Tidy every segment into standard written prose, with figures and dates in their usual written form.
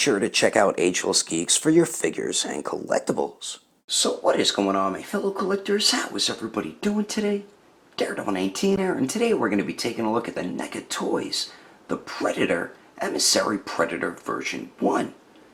sure to check out Agelessgeeks for your figures and collectibles. So what is going on, my fellow collectors? How is everybody doing today? Daredevil 19 here, and today we're going to be taking a look at the Neca Toys, the Predator, Emissary Predator version 1.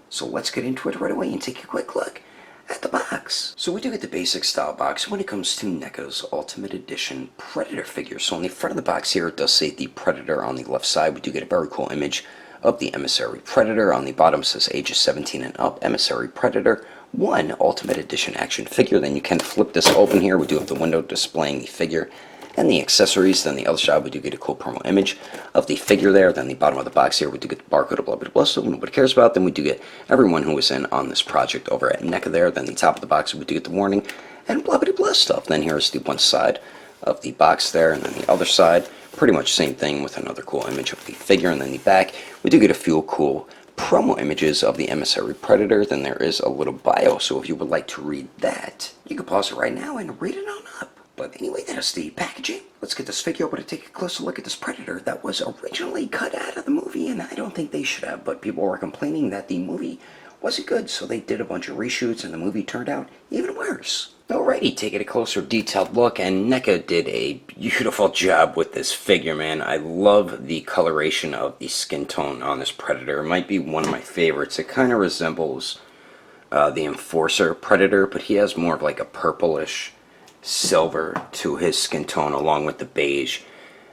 So let's get into it right away and take a quick look at the box. So we do get the basic style box when it comes to Neca's Ultimate Edition Predator figure. So on the front of the box here, it does say the Predator on the left side. We do get a very cool image of the Emissary Predator. On the bottom it says ages 17 and up, Emissary Predator 1 Ultimate Edition action figure. Then you can flip this open here. We do have the window displaying the figure and the accessories. Then the other side we do get a cool promo image of the figure there. Then the bottom of the box here we do get the barcode of Beloved Plus, so nobody cares about. Then we do get everyone who was in on this project over at Neca there. Then the top of the box we do get the warning and Beloved Plus stuff. Then here's the one side of the box there, and then the other side pretty much same thing with another cool image of the figure. And then the back we do get a few cool promo images of the Emissary Predator. Then there is a little bio, so if you would like to read that, you can pause it right now and read it on up. But anyway, that's the packaging. Let's get this figure open and take a closer look at this Predator that was originally cut out of the movie, and I don't think they should have, but people were complaining that the movie wasn't good, so they did a bunch of reshoots and the movie turned out even worse. Alrighty, taking a closer detailed look, and Neca did a beautiful job with this figure, man. I love the coloration of the skin tone on this Predator. It might be one of my favorites. It kind of resembles the Enforcer Predator, but he has more of like a purplish silver to his skin tone along with the beige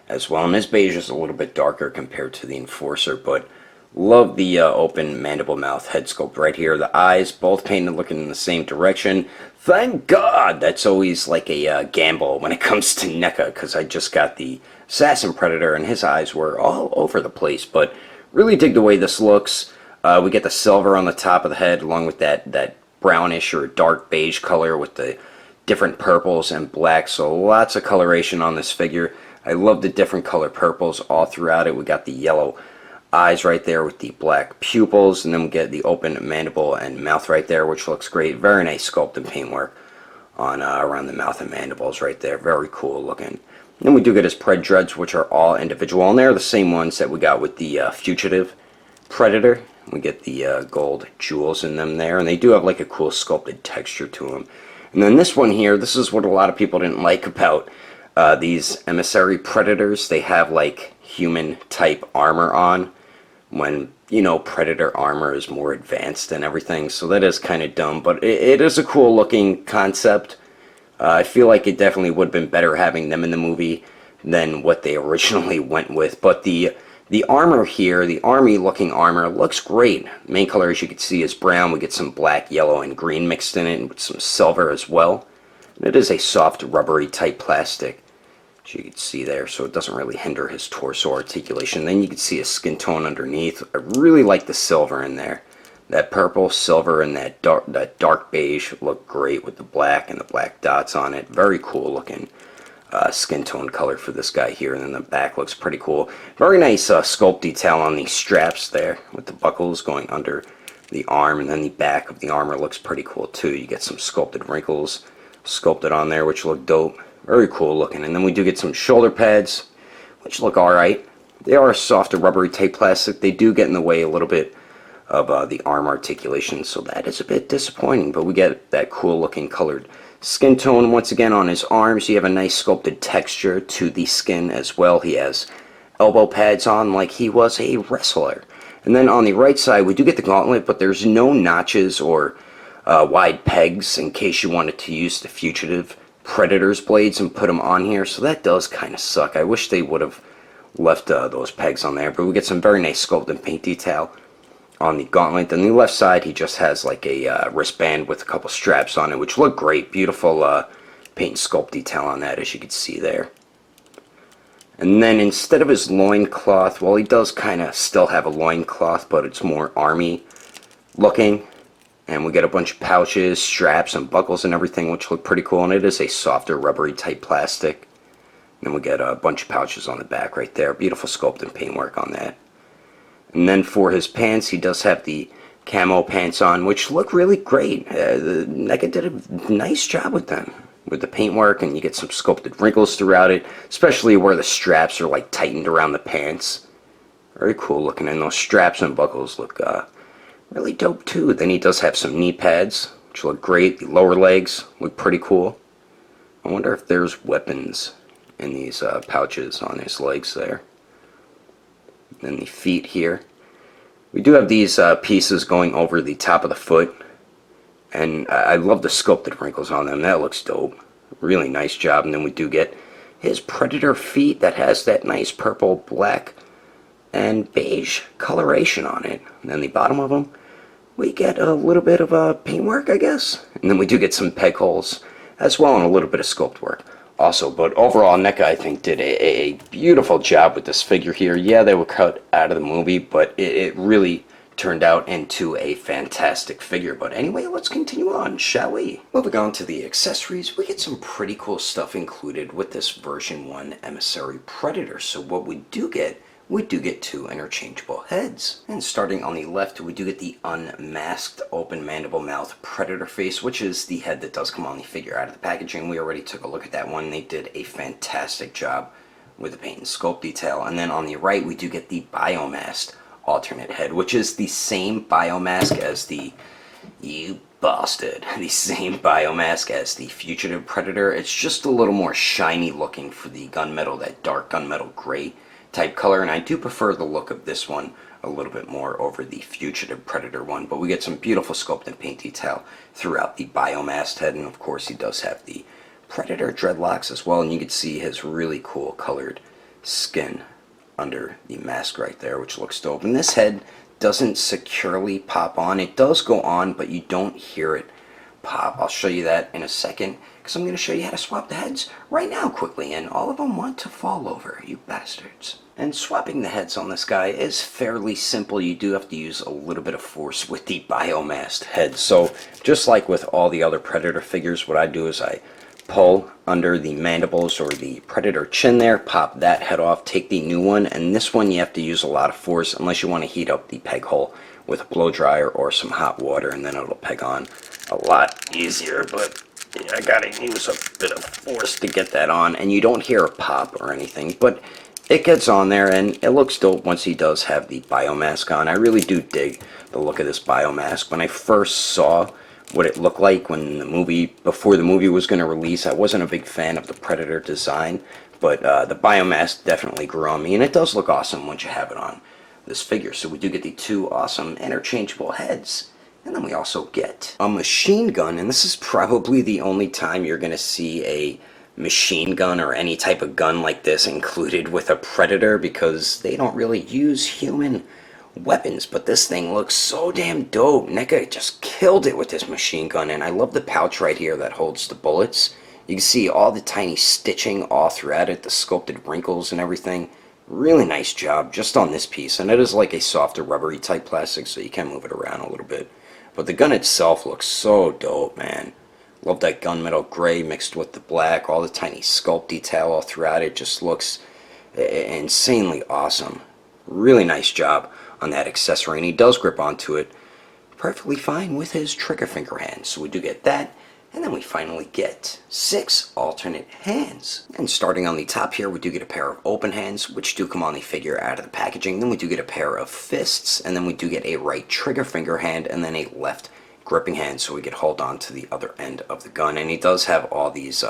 as well. And his beige is a little bit darker compared to the Enforcer, but love the open mandible mouth head sculpt right here. The eyes both painted looking in the same direction. Thank God! That's always like a gamble when it comes to Neca, because I just got the Assassin Predator and his eyes were all over the place, but really dig the way this looks. We get the silver on the top of the head along with that brownish or dark beige color with the different purples and blacks, so lots of coloration on this figure. I love the different color purples all throughout it. We got the yellow eyes right there with the black pupils, and then we get the open mandible and mouth right there, which looks great. Very nice sculpt and paintwork on around the mouth and mandibles right there. Very cool looking. And then we do get his pred dreads, which are all individual, and they're the same ones that we got with the Fugitive Predator. We get the gold jewels in them there, and they do have like a cool sculpted texture to them. And then this one here, this is what a lot of people didn't like about these Emissary Predators. They have like human type armor on, when, you know, Predator armor is more advanced and everything, so that is kind of dumb, but it is a cool looking concept. I feel like it definitely would have been better having them in the movie than what they originally went with. But the armor here, the army looking armor, looks great. Main color, as you can see, is brown. We get some black, yellow, and green mixed in it, and with some silver as well. And it is a soft, rubbery type plastic, as you can see there, so it doesn't really hinder his torso articulation. Then you can see his skin tone underneath. I really like the silver in there. That purple, silver, and that dark beige look great with the black and the black dots on it. Very cool looking skin tone color for this guy here. And then the back looks pretty cool. Very nice sculpt detail on these straps there with the buckles going under the arm, and then the back of the armor looks pretty cool too. You get some sculpted wrinkles sculpted on there, which look dope. Very cool looking. And then we do get some shoulder pads, which look alright. They are a softer rubbery type plastic. They do get in the way a little bit of the arm articulation, so that is a bit disappointing. But we get that cool looking colored skin tone once again on his arms. You have a nice sculpted texture to the skin as well. He has elbow pads on like he was a wrestler. And then on the right side we do get the gauntlet, but there's no notches or wide pegs in case you wanted to use the Fugitive Predator's blades and put them on here, so that does kind of suck. I wish they would have left those pegs on there, but we get some very nice sculpt and paint detail on the gauntlet. On the left side he just has like a wristband with a couple straps on it, which look great. Beautiful paint and sculpt detail on that, as you can see there. And then instead of his loincloth, well, he does kind of still have a loincloth, but it's more army looking. And we get a bunch of pouches, straps, and buckles and everything, which look pretty cool. And it is a softer, rubbery type plastic. And then we get a bunch of pouches on the back right there. Beautiful sculpt and paintwork on that. And then for his pants, he does have the camo pants on, which look really great. The Neca did a nice job with them, with the paintwork, and you get some sculpted wrinkles throughout it, especially where the straps are like tightened around the pants. Very cool looking, and those straps and buckles look Really dope too. Then he does have some knee pads, which look great. The lower legs look pretty cool. I wonder if there's weapons in these pouches on his legs there. Then the feet here. We do have these pieces going over the top of the foot. And I love the sculpted wrinkles on them. That looks dope. Really nice job. And then we do get his Predator feet that has that nice purple, black, and beige coloration on it. And then the bottom of them, we get a little bit of paintwork, I guess. And then we do get some peg holes as well, and a little bit of sculpt work also. But overall, Neca, I think, did a beautiful job with this figure here. Yeah, they were cut out of the movie, but it really turned out into a fantastic figure. But anyway, let's continue on, shall we? Moving on to the accessories, we get some pretty cool stuff included with this version 1 Emissary Predator. So what we do get 2 interchangeable heads. And starting on the left, we do get the unmasked open mandible mouth Predator face, which is the head that does come on the figure out of the packaging. We already took a look at that one. They did a fantastic job with the paint and sculpt detail. And then on the right, we do get the biomasked alternate head, which is the same biomask as the the same biomask as the Fugitive Predator. It's just a little more shiny looking for the gunmetal, that dark gunmetal gray type color, and I do prefer the look of this one a little bit more over the Fugitive Predator one. But we get some beautiful sculpt and paint detail throughout the biomasked head, and of course he does have the Predator dreadlocks as well, and you can see his really cool colored skin under the mask right there, which looks dope. And this head doesn't securely pop on. It does go on, but you don't hear it pop. I'll show you that in a second, because I'm going to show you how to swap the heads right now quickly, and all of them want to fall over, you bastards. And swapping the heads on this guy is fairly simple. You do have to use a little bit of force with the biomasked head. So just like with all the other Predator figures, what I do is I pull under the mandibles or the Predator chin there, pop that head off, take the new one, and this one you have to use a lot of force unless you want to heat up the peg hole with a blow dryer or some hot water, and then it'll peg on a lot easier. But I gotta use a bit of force to get that on, and you don't hear a pop or anything, but it gets on there and it looks dope once he does have the biomask on. I really do dig the look of this biomask. When I first saw what it looked like before the movie was going to release, I wasn't a big fan of the Predator design, but the biomask definitely grew on me, and it does look awesome once you have it on this figure. So we do get the 2 awesome interchangeable heads. And then we also get a machine gun, and this is probably the only time you're going to see a machine gun or any type of gun like this included with a Predator, because they don't really use human weapons. But this thing looks so damn dope. Neca just killed it with this machine gun, and I love the pouch right here that holds the bullets. You can see all the tiny stitching all throughout it, the sculpted wrinkles and everything. Really nice job just on this piece, and it is like a softer rubbery type plastic, so you can move it around a little bit. But the gun itself looks so dope, man. Love that gunmetal gray mixed with the black, all the tiny sculpt detail all throughout it. Just looks insanely awesome. Really nice job on that accessory, and he does grip onto it perfectly fine with his trigger finger hands. So we do get that, and then we finally get 6 alternate hands. And starting on the top here, we do get a pair of open hands, which do come on the figure out of the packaging. Then we do get a pair of fists, and then we do get a right trigger finger hand, and then a left gripping hand, so we could hold on to the other end of the gun. And he does have all these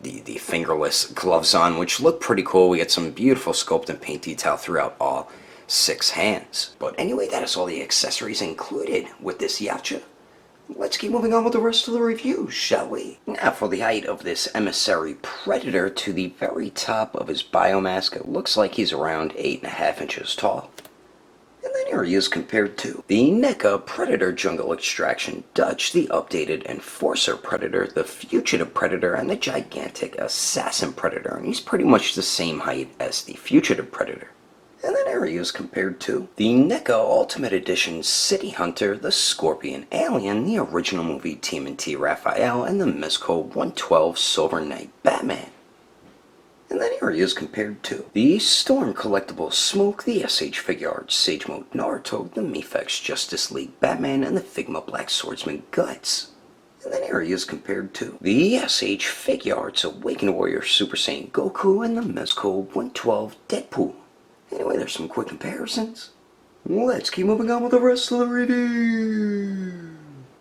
the fingerless gloves on, which look pretty cool. We get some beautiful sculpt and paint detail throughout all 6 hands. But anyway, that is all the accessories included with this yacha. Let's keep moving on with the rest of the review, shall we? Now for the height of this Emissary Predator, to the very top of his biomask, it looks like he's around 8.5 inches tall. And then here he is compared to the Neca Predator Jungle Extraction Dutch, the updated Enforcer Predator, the Fugitive Predator, and the gigantic Assassin Predator. And he's pretty much the same height as the Fugitive Predator. And then here he is compared to the Neca Ultimate Edition City Hunter, the Scorpion Alien, the original movie TMNT Raphael, and the Mezco 112 Silver Knight Batman. And then here he is compared to the Storm Collectible Smoke, the SH Figure Arts Sage Mode Naruto, the Mifex Justice League Batman, and the Figma Black Swordsman Guts. And then here he is compared to the SH Figure Arts Awakened Warrior Super Saiyan Goku, and the Mezco 112 Deadpool. Anyway, there's some quick comparisons. let's keep moving on with the rest of the review.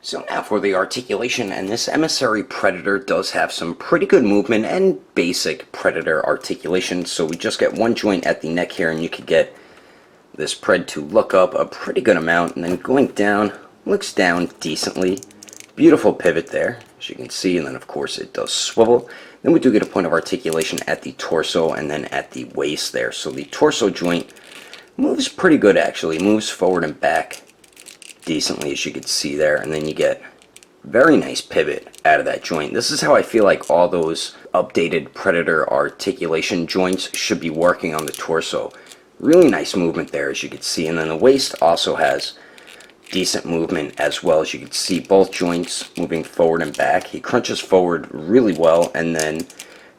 So now for the articulation, and this emissary predator does have some pretty good movement and basic predator articulation. So we just get one joint at the neck here, and you could get this pred to look up a pretty good amount, and then going down, looks down decently. Beautiful pivot there, as you can see, and then of course it does swivel. Then we do get a point of articulation at the torso and then at the waist there. So the torso joint moves pretty good actually, moves forward and back decently, as you can see there, and then you get very nice pivot out of that joint. This is how I feel like all those updated predator articulation joints should be working on the torso. Really nice movement there, as you can see, and then the waist also has decent movement as well. As you can see, both joints moving forward and back. He crunches forward really well and then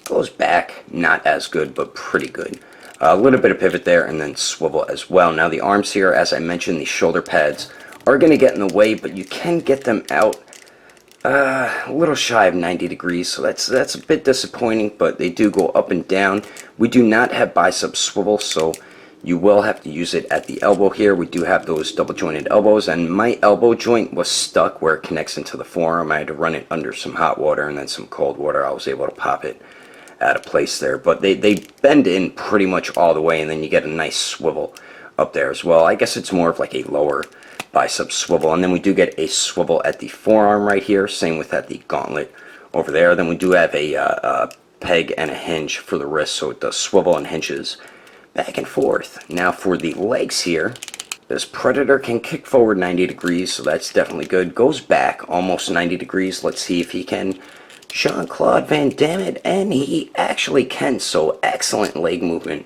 goes back, not as good but pretty good. A little bit of pivot there and then swivel as well. Now the arms here, as I mentioned, the shoulder pads are going to get in the way, but you can get them out a little shy of 90 degrees, so that's a bit disappointing, but they do go up and down. We do not have bicep swivel, so you will have to use it at the elbow here. We do have those double jointed elbows, and my elbow joint was stuck where it connects into the forearm. I had to run it under some hot water and then some cold water. I was able to pop it out of place there, but they bend in pretty much all the way, and then you get a nice swivel up there as well. I guess it's more of like a lower bicep swivel, and then we do get a swivel at the forearm right here, same with at the gauntlet over there. Then we do have a peg and a hinge for the wrist, so it does swivel and hinges back and forth. Now for the legs here, this predator can kick forward 90 degrees, so that's definitely good. Goes back almost 90 degrees. Let's see if he can Jean-Claude Van Damme it, and he actually can. So excellent leg movement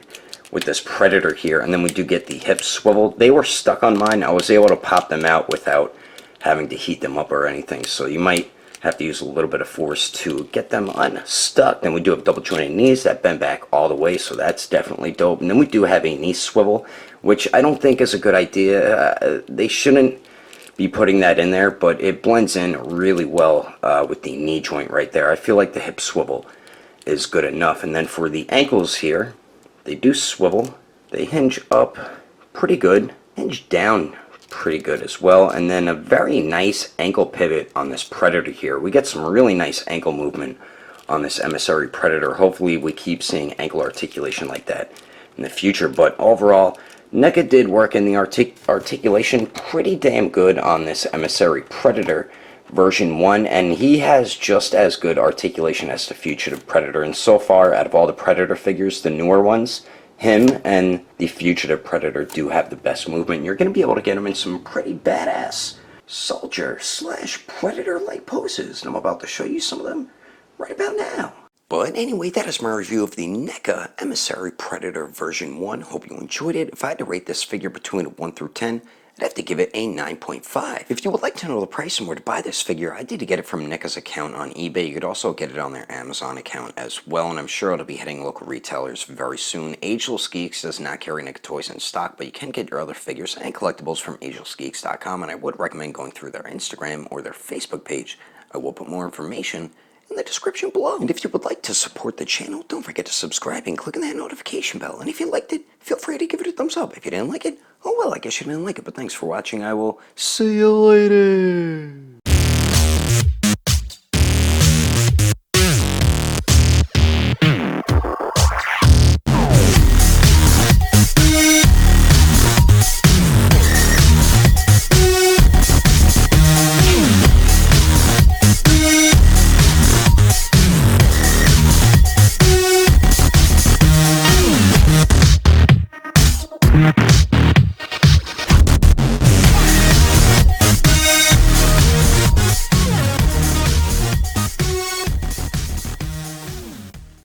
with this predator here. And then we do get the hip swivel. They were stuck on mine. I was able to pop them out without having to heat them up or anything, so you might have to use a little bit of force to get them unstuck. Then we do have double jointed knees that bend back all the way, so that's definitely dope. And then we do have a knee swivel, which I don't think is a good idea. They shouldn't be putting that in there, but it blends in really well with the knee joint right there. I feel like the hip swivel is good enough. And then for the ankles here, they do swivel. They hinge up pretty good, hinge down pretty good as well, and then a very nice ankle pivot on this predator here. We get some really nice ankle movement on this emissary predator. Hopefully we keep seeing ankle articulation like that in the future, but overall Neca did work in the articulation pretty damn good on this emissary predator version 1, and he has just as good articulation as the fugitive predator. And so far, out of all the predator figures, the newer ones, him and the fugitive predator do have the best movement. You're going to be able to get him in some pretty badass soldier / predator like poses, and I'm about to show you some of them right about now. But anyway, that is my review of the Neca Emissary Predator version 1. Hope you enjoyed it. If I had to rate this figure between a 1 through 10, I'd have to give it a 9.5. If you would like to know the price and where to buy this figure, I did get it from Neca's account on eBay. You could also get it on their Amazon account as well, and I'm sure it'll be hitting local retailers very soon. Agelessgeeks does not carry Neca toys in stock, but you can get your other figures and collectibles from Agelessgeeks.com, and I would recommend going through their Instagram or their Facebook page. I will put more information in the description below. And if you would like to support the channel, don't forget to subscribe and click on that notification bell. And if you liked it, feel free to give it a thumbs up. If you didn't like it, oh well, I guess you didn't like it. But thanks for watching. I will see you later.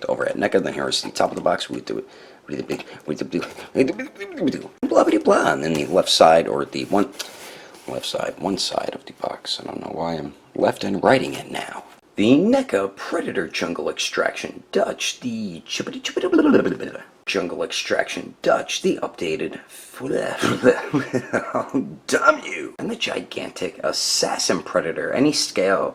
Over at Neca, then here's the top of the box. We do it. Blah blah blah, and then the left side, or the one side of the box. I don't know why I'm left and writing it now. The Neca Predator Jungle Extraction Dutch, the Jungle Extraction Dutch, the updated oh, damn you, and the gigantic Assassin Predator. Any scale